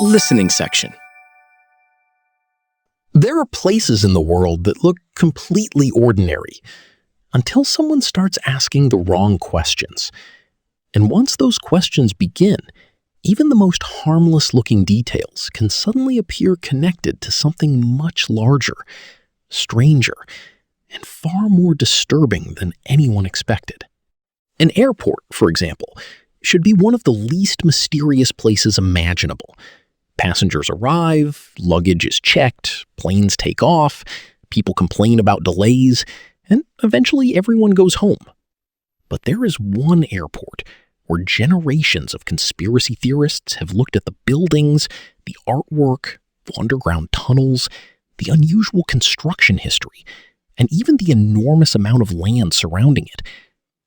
Listening section. There are places in the world that look completely ordinary until someone starts asking the wrong questions. And once those questions begin, even the most harmless-looking details can suddenly appear connected to something much larger, stranger, and far more disturbing than anyone expected. An airport, for example, should be one of the least mysterious places imaginable. Passengers arrive, luggage is checked, planes take off, people complain about delays, and eventually everyone goes home. But there is one airport where generations of conspiracy theorists have looked at the buildings, the artwork, the underground tunnels, the unusual construction history, and even the enormous amount of land surrounding it,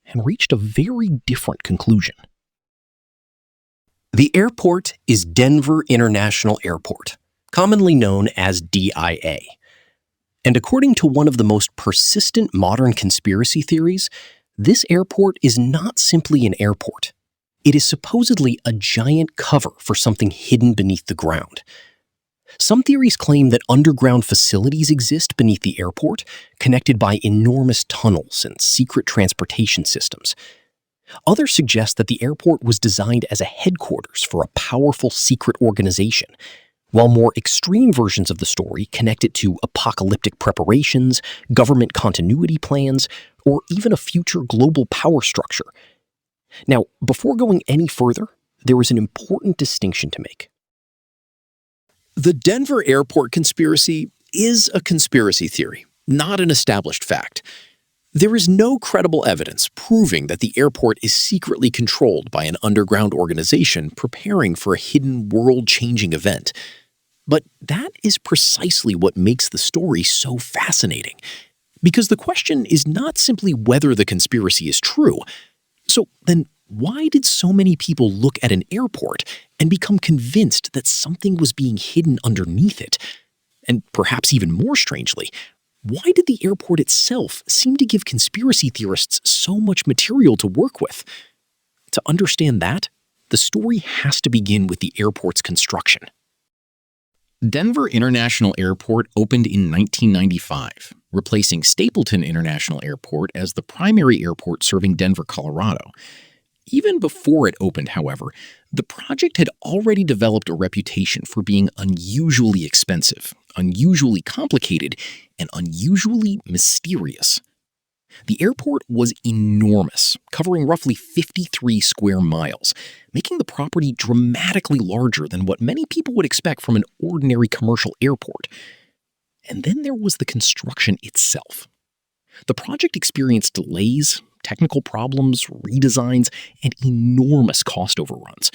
and reached a very different conclusion. The airport is Denver International Airport, commonly known as DIA. And according to one of the most persistent modern conspiracy theories, this airport is not simply an airport. It is supposedly a giant cover for something hidden beneath the ground. Some theories claim that underground facilities exist beneath the airport, connected by enormous tunnels and secret transportation systems. Others suggest that the airport was designed as a headquarters for a powerful secret organization, while more extreme versions of the story connect it to apocalyptic preparations, government continuity plans, or even a future global power structure. Now, before going any further, there is an important distinction to make. The Denver airport conspiracy is a conspiracy theory, not an established fact. There is no credible evidence proving that the airport is secretly controlled by an underground organization preparing for a hidden world-changing event. But that is precisely what makes the story so fascinating. Because the question is not simply whether the conspiracy is true. So then why did so many people look at an airport and become convinced that something was being hidden underneath it? And perhaps even more strangely, why did the airport itself seem to give conspiracy theorists so much material to work with? To understand that, the story has to begin with the airport's construction. Denver International Airport opened in 1995, replacing Stapleton International Airport as the primary airport serving Denver, Colorado. Even before it opened, however, the project had already developed a reputation for being unusually expensive, unusually complicated, and unusually mysterious. The airport was enormous, covering roughly 53 square miles, making the property dramatically larger than what many people would expect from an ordinary commercial airport. And then there was the construction itself. The project experienced delays, technical problems, redesigns, and enormous cost overruns,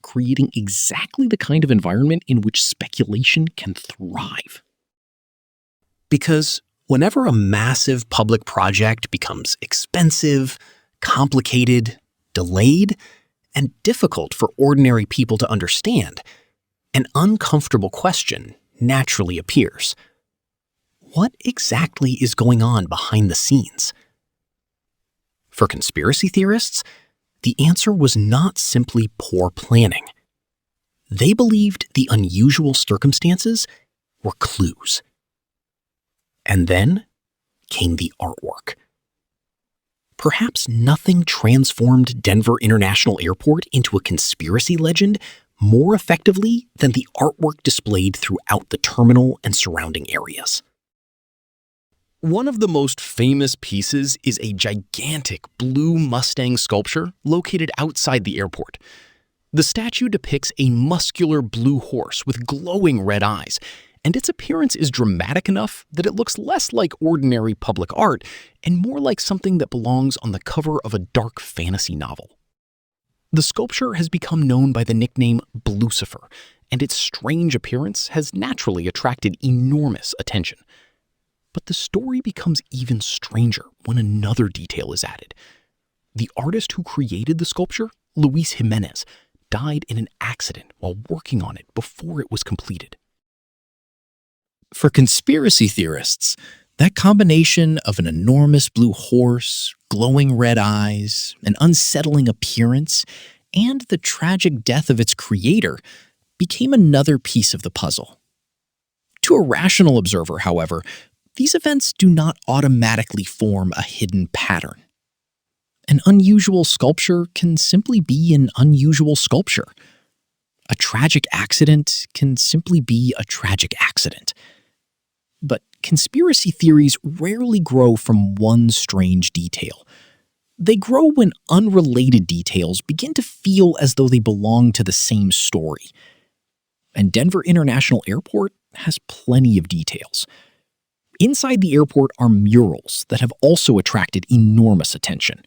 creating exactly the kind of environment in which speculation can thrive. Because whenever a massive public project becomes expensive, complicated, delayed, and difficult for ordinary people to understand, an uncomfortable question naturally appears. What exactly is going on behind the scenes? For conspiracy theorists, the answer was not simply poor planning. They believed the unusual circumstances were clues. And then came the artwork. Perhaps nothing transformed Denver International Airport into a conspiracy legend more effectively than the artwork displayed throughout the terminal and surrounding areas. One of the most famous pieces is a gigantic blue Mustang sculpture located outside the airport. The statue depicts a muscular blue horse with glowing red eyes, and its appearance is dramatic enough that it looks less like ordinary public art and more like something that belongs on the cover of a dark fantasy novel. The sculpture has become known by the nickname Blucifer, and its strange appearance has naturally attracted enormous attention. But the story becomes even stranger when another detail is added. The artist who created the sculpture, Luis Jimenez, died in an accident while working on it before it was completed. For conspiracy theorists, that combination of an enormous blue horse, glowing red eyes, an unsettling appearance, and the tragic death of its creator became another piece of the puzzle. To a rational observer, however, these events do not automatically form a hidden pattern. An unusual sculpture can simply be an unusual sculpture. A tragic accident can simply be a tragic accident. But conspiracy theories rarely grow from one strange detail. They grow when unrelated details begin to feel as though they belong to the same story. And Denver International Airport has plenty of details. Inside the airport are murals that have also attracted enormous attention.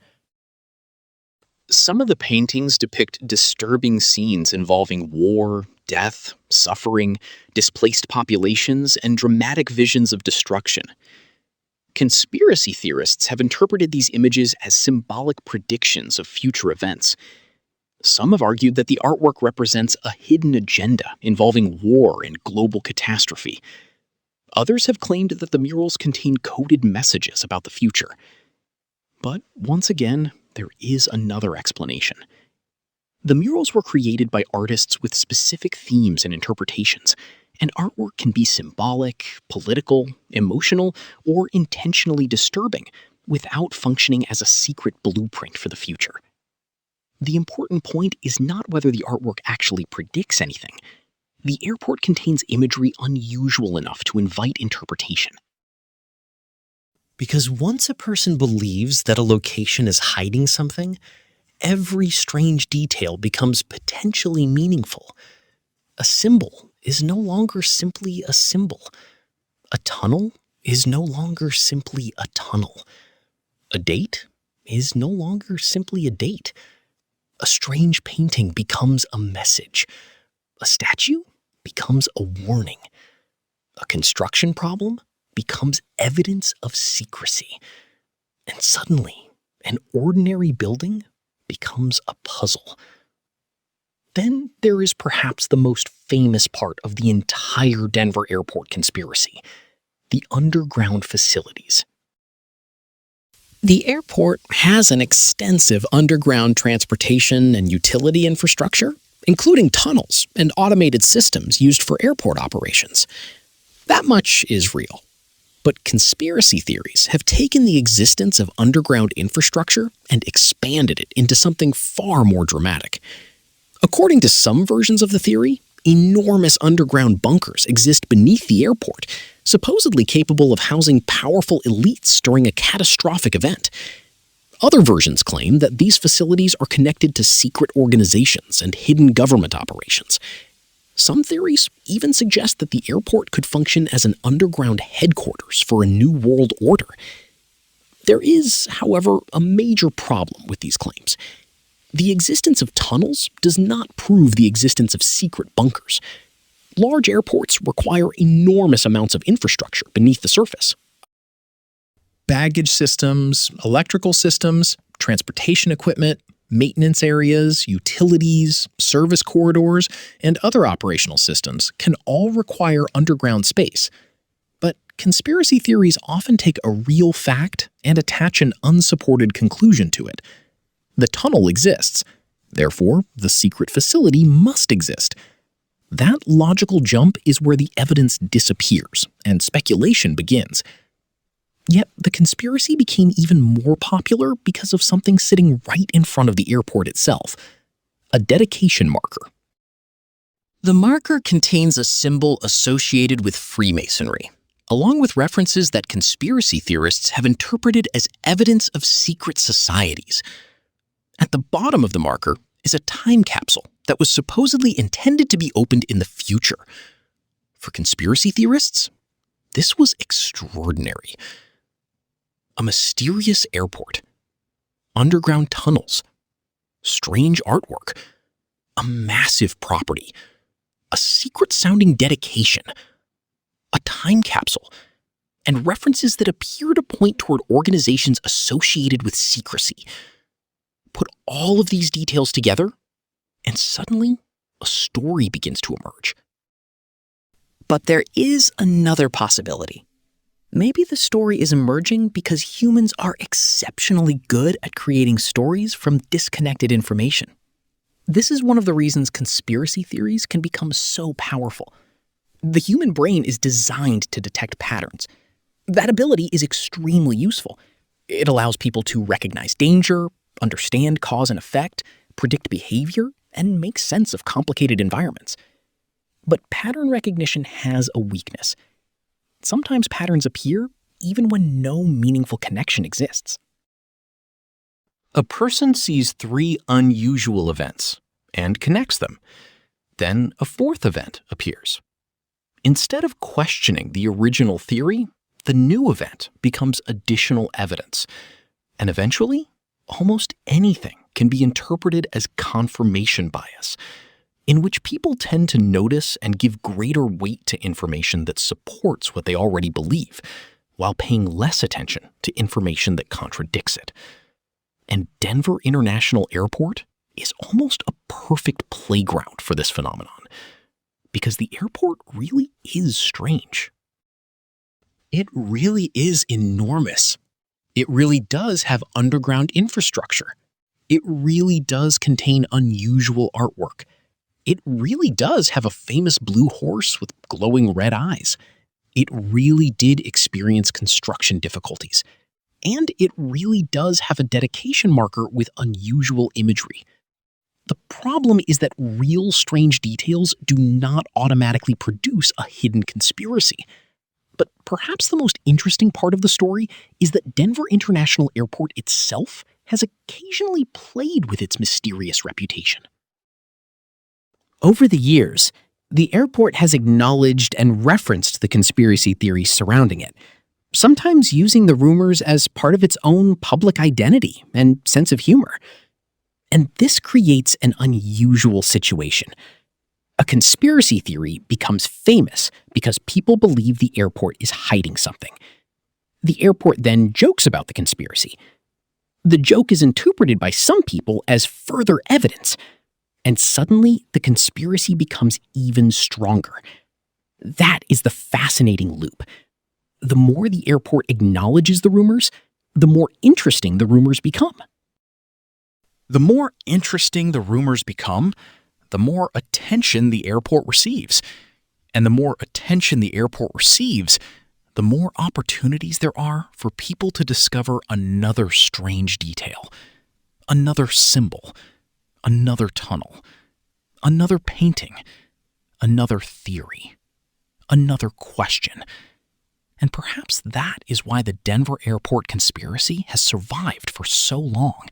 Some of the paintings depict disturbing scenes involving war, death, suffering, displaced populations, and dramatic visions of destruction. Conspiracy theorists have interpreted these images as symbolic predictions of future events. Some have argued that the artwork represents a hidden agenda involving war and global catastrophe. Others have claimed that the murals contain coded messages about the future. But once again, there is another explanation. The murals were created by artists with specific themes and interpretations, and artwork can be symbolic, political, emotional, or intentionally disturbing without functioning as a secret blueprint for the future. The important point is not whether the artwork actually predicts anything. The airport contains imagery unusual enough to invite interpretation. Because once a person believes that a location is hiding something, every strange detail becomes potentially meaningful. A symbol is no longer simply a symbol. A tunnel is no longer simply a tunnel. A date is no longer simply a date. A strange painting becomes a message. A statue becomes a warning. A construction problem becomes evidence of secrecy. And suddenly, an ordinary building becomes a puzzle. Then there is perhaps the most famous part of the entire Denver airport conspiracy: the underground facilities. The airport has an extensive underground transportation and utility infrastructure, including tunnels and automated systems used for airport operations. That much is real. But conspiracy theories have taken the existence of underground infrastructure and expanded it into something far more dramatic. According to some versions of the theory, enormous underground bunkers exist beneath the airport, supposedly capable of housing powerful elites during a catastrophic event. Other versions claim that these facilities are connected to secret organizations and hidden government operations. Some theories even suggest that the airport could function as an underground headquarters for a new world order. There is, however, a major problem with these claims. The existence of tunnels does not prove the existence of secret bunkers. Large airports require enormous amounts of infrastructure beneath the surface. Baggage systems, electrical systems, transportation equipment, maintenance areas, utilities, service corridors, and other operational systems can all require underground space. But conspiracy theories often take a real fact and attach an unsupported conclusion to it. The tunnel exists. Therefore, the secret facility must exist. That logical jump is where the evidence disappears and speculation begins. Yet the conspiracy became even more popular because of something sitting right in front of the airport itself: a dedication marker. The marker contains a symbol associated with Freemasonry, along with references that conspiracy theorists have interpreted as evidence of secret societies. At the bottom of the marker is a time capsule that was supposedly intended to be opened in the future. For conspiracy theorists, this was extraordinary. A mysterious airport, underground tunnels, strange artwork, a massive property, a secret-sounding dedication, a time capsule, and references that appear to point toward organizations associated with secrecy. Put all of these details together, and suddenly a story begins to emerge. But there is another possibility. Maybe the story is emerging because humans are exceptionally good at creating stories from disconnected information. This is one of the reasons conspiracy theories can become so powerful. The human brain is designed to detect patterns. That ability is extremely useful. It allows people to recognize danger, understand cause and effect, predict behavior, and make sense of complicated environments. But pattern recognition has a weakness. Sometimes patterns appear even when no meaningful connection exists. A person sees 3 unusual events and connects them. Then a 4th event appears. Instead of questioning the original theory, the new event becomes additional evidence. And eventually, almost anything can be interpreted as confirmation bias, in which people tend to notice and give greater weight to information that supports what they already believe, while paying less attention to information that contradicts it. And Denver International Airport is almost a perfect playground for this phenomenon, because the airport really is strange. It really is enormous. It really does have underground infrastructure. It really does contain unusual artwork. It really does have a famous blue horse with glowing red eyes. It really did experience construction difficulties. And it really does have a dedication marker with unusual imagery. The problem is that real strange details do not automatically produce a hidden conspiracy. But perhaps the most interesting part of the story is that Denver International Airport itself has occasionally played with its mysterious reputation. Over the years, the airport has acknowledged and referenced the conspiracy theories surrounding it, sometimes using the rumors as part of its own public identity and sense of humor. And this creates an unusual situation. A conspiracy theory becomes famous because people believe the airport is hiding something. The airport then jokes about the conspiracy. The joke is interpreted by some people as further evidence, and suddenly the conspiracy becomes even stronger. That is the fascinating loop. The more the airport acknowledges the rumors, the more interesting the rumors become. The more interesting the rumors become, the more attention the airport receives. And the more attention the airport receives, the more opportunities there are for people to discover another strange detail, another symbol, another tunnel, another painting, another theory, another question. And perhaps that is why the Denver airport conspiracy has survived for so long.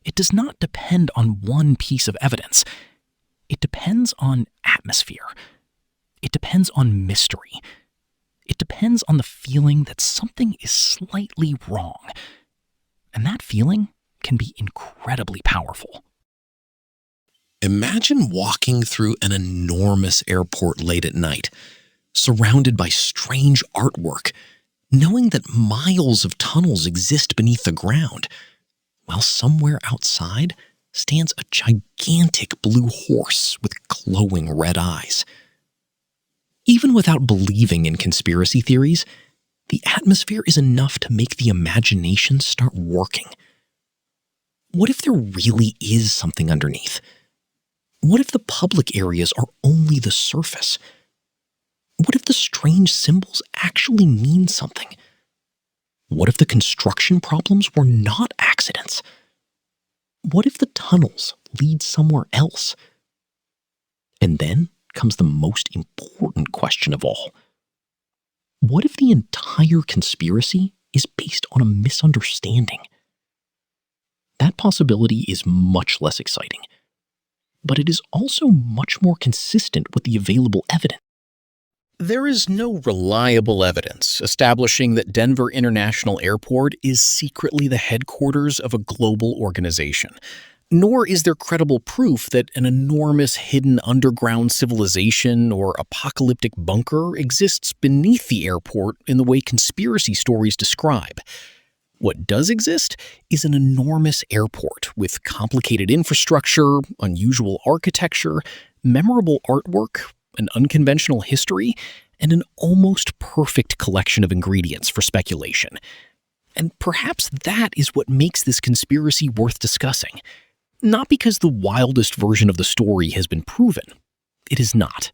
It does not depend on one piece of evidence. It depends on atmosphere. It depends on mystery. It depends on the feeling that something is slightly wrong. And that feeling can be incredibly powerful. Imagine walking through an enormous airport late at night, surrounded by strange artwork, knowing that miles of tunnels exist beneath the ground, while somewhere outside stands a gigantic blue horse with glowing red eyes. Even without believing in conspiracy theories, the atmosphere is enough to make the imagination start working. What if there really is something underneath? What if the public areas are only the surface? What if the strange symbols actually mean something? What if the construction problems were not accidents? What if the tunnels lead somewhere else? And then comes the most important question of all. What if the entire conspiracy is based on a misunderstanding? That possibility is much less exciting, but it is also much more consistent with the available evidence. There is no reliable evidence establishing that Denver International Airport is secretly the headquarters of a global organization, nor is there credible proof that an enormous hidden underground civilization or apocalyptic bunker exists beneath the airport in the way conspiracy stories describe. What does exist is an enormous airport with complicated infrastructure, unusual architecture, memorable artwork, an unconventional history, and an almost perfect collection of ingredients for speculation. And perhaps that is what makes this conspiracy worth discussing. Not because the wildest version of the story has been proven. It is not.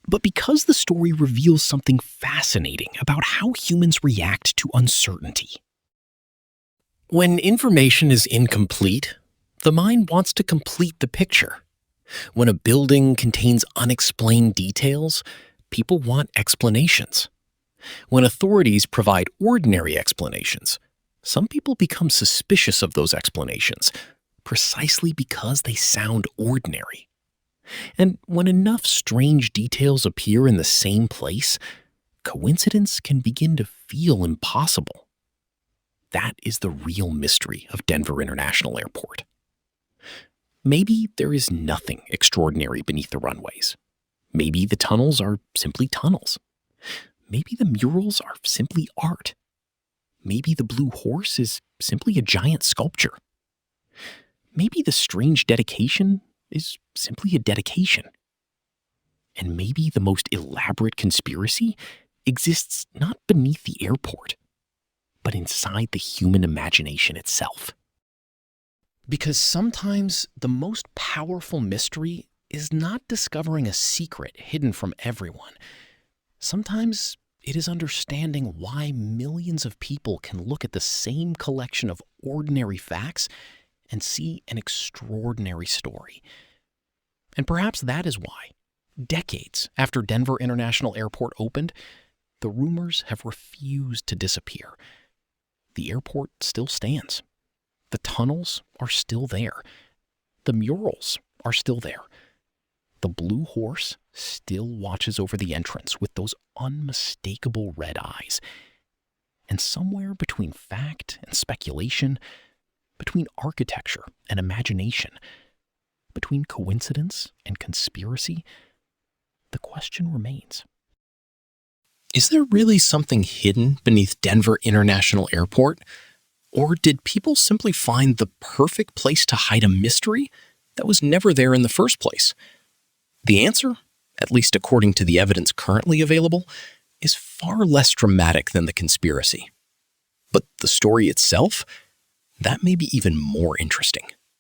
But because the story reveals something fascinating about how humans react to uncertainty. When information is incomplete, the mind wants to complete the picture. When a building contains unexplained details, people want explanations. When authorities provide ordinary explanations, some people become suspicious of those explanations, precisely because they sound ordinary. And when enough strange details appear in the same place, coincidence can begin to feel impossible. That is the real mystery of Denver International Airport. Maybe there is nothing extraordinary beneath the runways. Maybe the tunnels are simply tunnels. Maybe the murals are simply art. Maybe the Blue Horse is simply a giant sculpture. Maybe the strange dedication is simply a dedication. And maybe the most elaborate conspiracy exists not beneath the airport, but inside the human imagination itself. Because sometimes the most powerful mystery is not discovering a secret hidden from everyone. Sometimes it is understanding why millions of people can look at the same collection of ordinary facts and see an extraordinary story. And perhaps that is why, decades after Denver International Airport opened, the rumors have refused to disappear. The airport still stands. The tunnels are still there. The murals are still there. The Blue Horse still watches over the entrance with those unmistakable red eyes. And somewhere between fact and speculation, between architecture and imagination, between coincidence and conspiracy, the question remains. Is there really something hidden beneath Denver International Airport? Or did people simply find the perfect place to hide a mystery that was never there in the first place? The answer, at least according to the evidence currently available, is far less dramatic than the conspiracy. But the story itself, that may be even more interesting.